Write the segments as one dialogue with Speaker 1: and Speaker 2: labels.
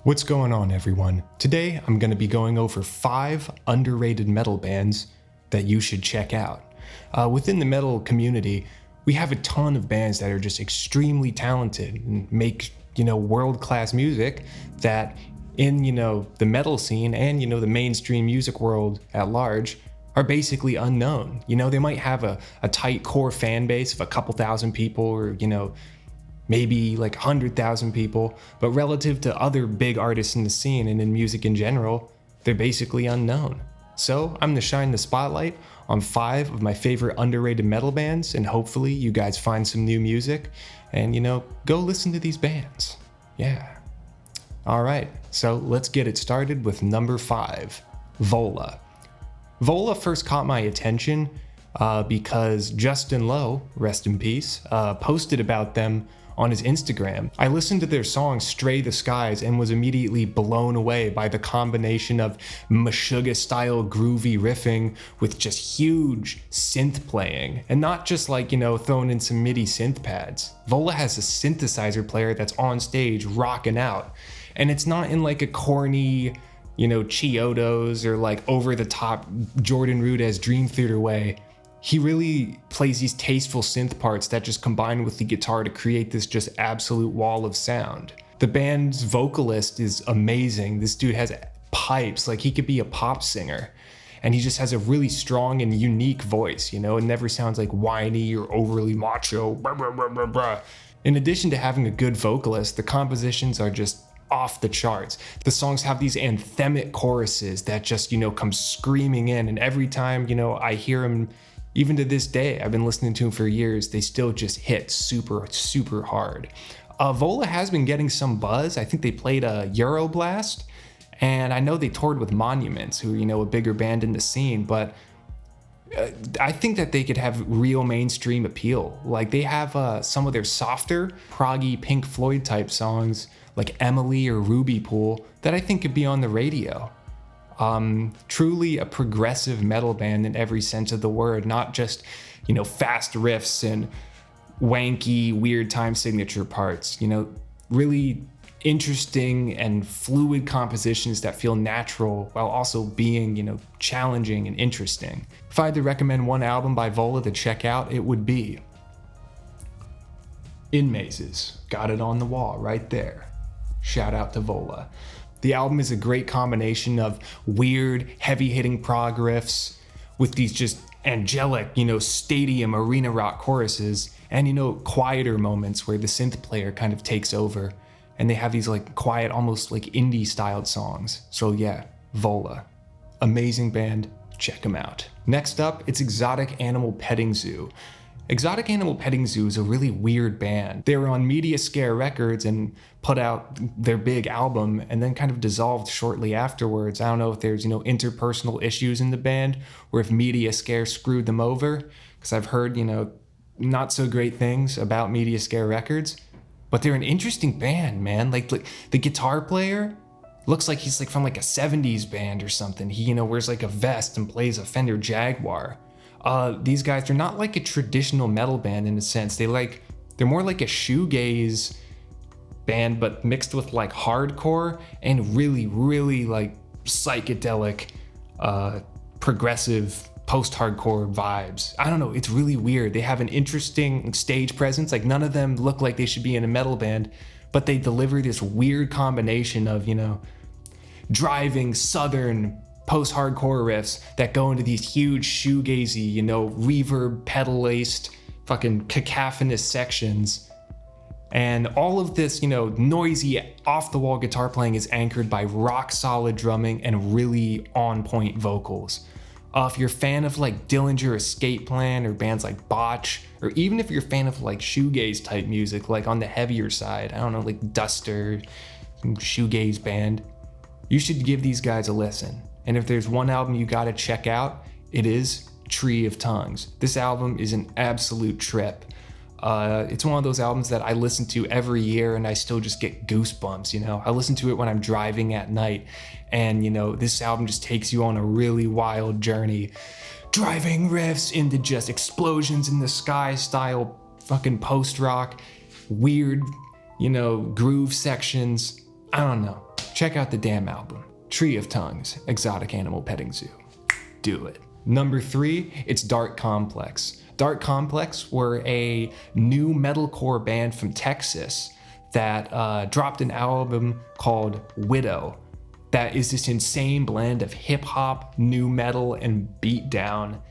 Speaker 1: What's going on, everyone? Today I'm going to be going over 5 underrated metal bands that you should check out. Within the metal community, we have a ton of bands that are just extremely talented and make, world-class music that in, the metal scene and, the mainstream music world at large are basically unknown. They might have a tight core fan base of a couple thousand people or, maybe like 100,000 people, but relative to other big artists in the scene and in music in general, they're basically unknown. So I'm gonna shine the spotlight on 5 of my favorite underrated metal bands, and hopefully you guys find some new music and, go listen to these bands. Yeah. All right, so let's get it started with number 5, VOLA. VOLA first caught my attention because Justin Lowe, rest in peace, posted about them on his Instagram. I listened to their song Stray the Skies and was immediately blown away by the combination of Meshuggah style groovy riffing with just huge synth playing, and not just like, throwing in some MIDI synth pads. VOLA has a synthesizer player that's on stage rocking out, and it's not in like a corny, Chiodos or like over the top Jordan Rudess Dream Theater way. He really plays these tasteful synth parts that just combine with the guitar to create this just absolute wall of sound. The band's vocalist is amazing. This dude has pipes, like he could be a pop singer. And he just has a really strong and unique voice, It never sounds like whiny or overly macho. Blah, blah, blah, blah, blah. In addition to having a good vocalist, the compositions are just off the charts. The songs have these anthemic choruses that just, come screaming in. And every time, I hear them, even to this day, I've been listening to them for years, they still just hit super, super hard. VOLA has been getting some buzz. I think they played a Euroblast, and I know they toured with Monuments, who, a bigger band in the scene, but I think that they could have real mainstream appeal. Like they have some of their softer, proggy Pink Floyd type songs, like Emily or Ruby Pool, that I think could be on the radio. Truly a progressive metal band in every sense of the word, not just, fast riffs and wanky, weird time signature parts, really interesting and fluid compositions that feel natural while also being, challenging and interesting. If I had to recommend one album by VOLA to check out, it would be In Mazes. Got it on the wall right there. Shout out to VOLA. The album is a great combination of weird, heavy-hitting prog riffs with these just angelic, stadium arena rock choruses and, quieter moments where the synth player kind of takes over. And they have these like quiet, almost like indie-styled songs. So yeah, VOLA. Amazing band, check them out. Next up, it's Exotic Animal Petting Zoo. Exotic Animal Petting Zoo is a really weird band. They were on Media Scare Records and put out their big album and then kind of dissolved shortly afterwards. I don't know if there's, interpersonal issues in the band or if Media Scare screwed them over, because I've heard, not so great things about Media Scare Records, but they're an interesting band, man. Like the guitar player looks like he's like from like a 70s band or something. He, wears like a vest and plays a Fender Jaguar. These guys, they're not like a traditional metal band in a sense. They're more like a shoegaze band, but mixed with like hardcore and really, really like psychedelic, progressive post-hardcore vibes. I don't know, it's really weird. They have an interesting stage presence. Like none of them look like they should be in a metal band, but they deliver this weird combination of, driving southern post-hardcore riffs that go into these huge shoegazy, reverb pedal-laced fucking cacophonous sections. And all of this, noisy off-the-wall guitar playing is anchored by rock-solid drumming and really on-point vocals. If you're a fan of like Dillinger Escape Plan or bands like Botch, or even if you're a fan of like shoegaze type music, like on the heavier side, I don't know, like Duster, some shoegaze band, you should give these guys a listen. And if there's one album you gotta check out, it is Tree of Tongues. This album is an absolute trip. It's one of those albums that I listen to every year and I still just get goosebumps, I listen to it when I'm driving at night and, this album just takes you on a really wild journey. Driving riffs into just explosions in the sky style fucking post-rock, weird, groove sections. I don't know. check out the damn album. Tree of Tongues, Exotic Animal Petting Zoo. Do it. Number 3, it's Darke Complex. Darke Complex were a new metalcore band from Texas that dropped an album called Widow that is this insane blend of hip hop, new metal, and beatdown,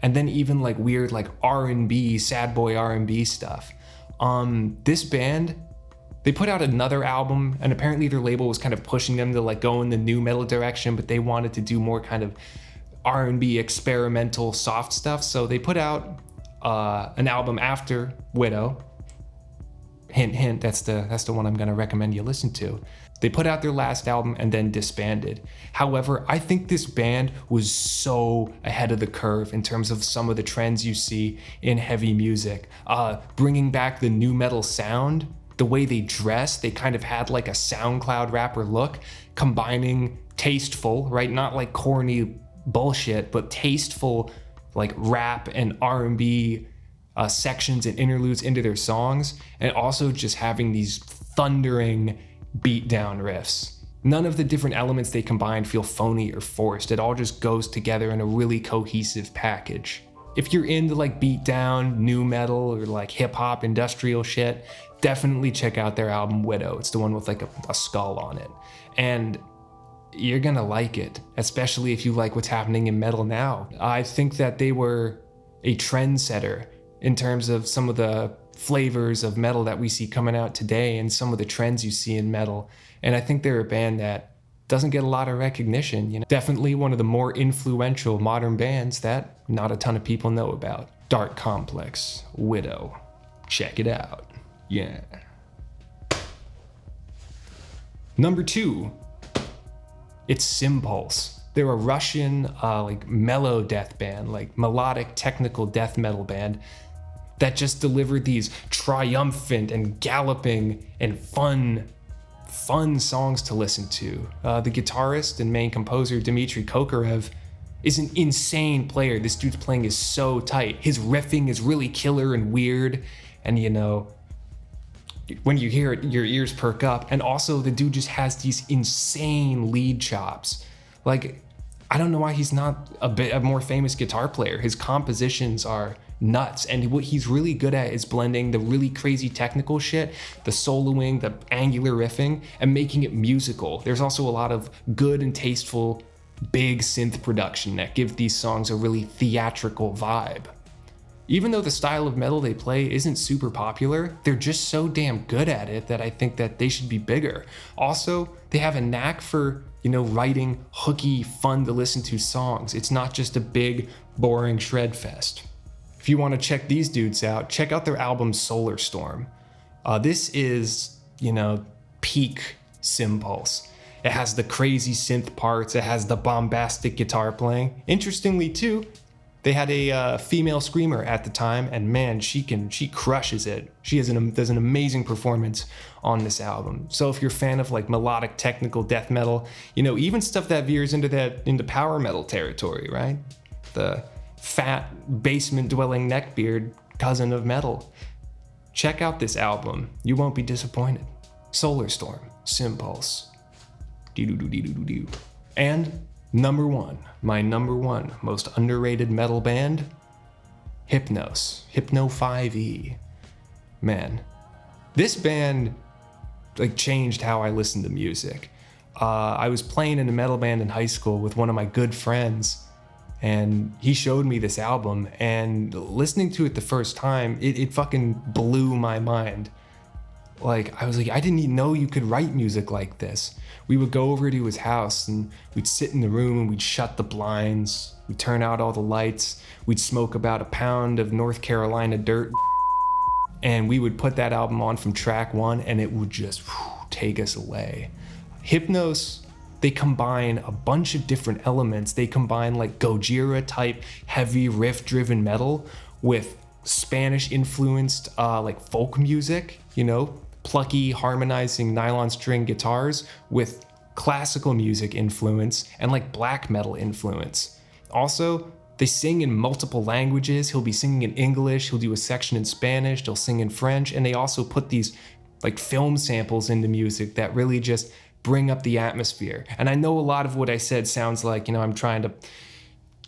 Speaker 1: and then even like weird like R&B, sad boy R&B stuff. This band, they put out another album, and apparently their label was kind of pushing them to like go in the new metal direction, but they wanted to do more kind of R&B experimental soft stuff. So they put out an album after Widow. Hint, hint, that's the one I'm gonna recommend you listen to. They put out their last album and then disbanded. However, I think this band was so ahead of the curve in terms of some of the trends you see in heavy music. Bringing back the new metal sound, the way they dressed, they kind of had like a SoundCloud rapper look, combining tasteful, right? Not like corny bullshit, but tasteful like rap and R&B sections and interludes into their songs, and also just having these thundering beatdown riffs. None of the different elements they combine feel phony or forced. It all just goes together in a really cohesive package. If you're into like beatdown, new metal, or like hip hop, industrial shit, definitely check out their album Widow. It's the one with like a skull on it. And you're gonna like it, especially if you like what's happening in metal now. I think that they were a trendsetter in terms of some of the flavors of metal that we see coming out today and some of the trends you see in metal. And I think they're a band that doesn't get a lot of recognition. You know, definitely one of the more influential modern bands that not a ton of people know about. Darke Complex, Widow. Check it out. Yeah. Number 2, it's Sympuls. They're a Russian like mellow death band, like melodic technical death metal band that just delivered these triumphant and galloping and fun songs to listen to. The guitarist and main composer Dmitry Kokorev is an insane player. This dude's playing is so tight. His riffing is really killer and weird, and you know, when you hear it, your ears perk up. And also the dude just has these insane lead chops. Like, I don't know why he's not a more famous guitar player. His compositions are nuts, and what he's really good at is blending the really crazy technical shit, the soloing, the angular riffing, and making it musical. There's also a lot of good and tasteful big synth production that give these songs a really theatrical vibe. Even though the style of metal they play isn't super popular, they're just so damn good at it that I think that they should be bigger. Also, they have a knack for, you know, writing hooky, fun to listen to songs. It's not just a big, boring shred fest. If you want to check these dudes out, check out their album Solar Storm. This is, you know, peak Sympuls. It has the crazy synth parts, it has the bombastic guitar playing. Interestingly too, they had a female screamer at the time, and man, she crushes it. She does an amazing performance on this album. So if you're a fan of like melodic technical death metal, you know, even stuff that veers into power metal territory, right? The fat basement dwelling neckbeard cousin of metal. Check out this album. You won't be disappointed. Solar Storm, Sympuls. Dee-doo-doo-dee-doo-doo. And number 1, my number 1 most underrated metal band, Hypnose, Hypno 5E. Man, this band like changed how I listen to music. I was playing in a metal band in high school with one of my good friends, and he showed me this album, and listening to it the first time, it fucking blew my mind. Like, I was like, I didn't even know you could write music like this. We would go over to his house and we'd sit in the room and we'd shut the blinds, we'd turn out all the lights, we'd smoke about a pound of North Carolina dirt, and we would put that album on from track 1, and it would just take us away. Hypnose, they combine a bunch of different elements. They combine like Gojira type heavy riff driven metal with Spanish influenced like folk music, you know, plucky harmonizing nylon string guitars with classical music influence and like black metal influence. Also, they sing in multiple languages. He'll be singing in English, he'll do a section in Spanish, they'll sing in French, and they also put these like film samples into music that really just bring up the atmosphere. And I know a lot of what I said sounds like, I'm trying to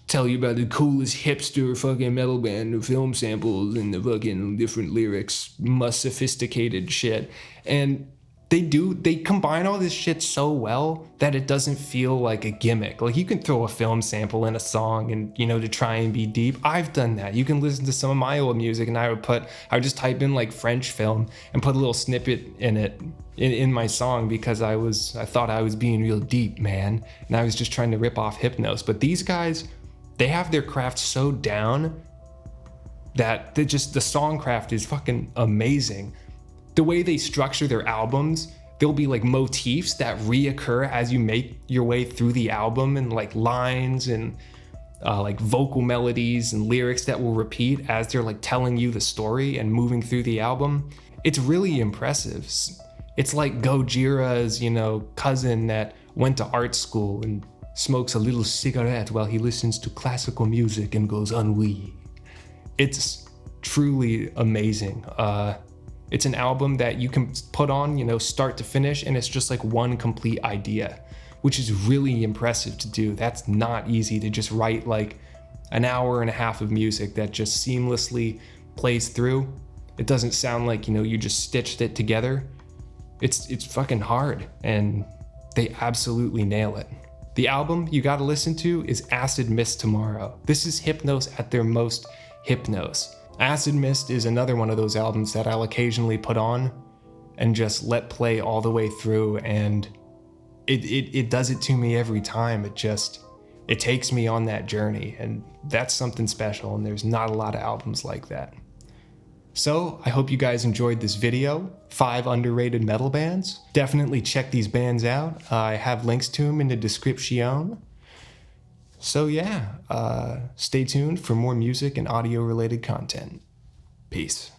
Speaker 1: tell you about the coolest hipster fucking metal band, the film samples and the fucking different lyrics, most sophisticated shit. And they combine all this shit so well that it doesn't feel like a gimmick. Like, you can throw a film sample in a song and, to try and be deep. I've done that. You can listen to some of my old music and I would just type in like French film and put a little snippet in it in my song because I thought I was being real deep, man. And I was just trying to rip off Hypnose. But these guys, they have their craft so down that the songcraft is fucking amazing. The way they structure their albums, there'll be like motifs that reoccur as you make your way through the album, and like lines and like vocal melodies and lyrics that will repeat as they're like telling you the story and moving through the album. It's really impressive. It's like Gojira's, cousin that went to art school and smokes a little cigarette while he listens to classical music and goes ennui. It's truly amazing. It's an album that you can put on, start to finish, and it's just like one complete idea, which is really impressive to do. That's not easy to just write like an hour and a half of music that just seamlessly plays through. It doesn't sound like, you just stitched it together. It's fucking hard, and they absolutely nail it. The album you gotta listen to is Acid Mist Tomorrow. This is Hypnose at their most Hypnose. Acid Mist is another one of those albums that I'll occasionally put on and just let play all the way through, and it does it to me every time. It takes me on that journey, and that's something special, and there's not a lot of albums like that. So I hope you guys enjoyed this video, 5 underrated metal bands. Definitely check these bands out. I have links to them in the description. So yeah, stay tuned for more music and audio related content. Peace.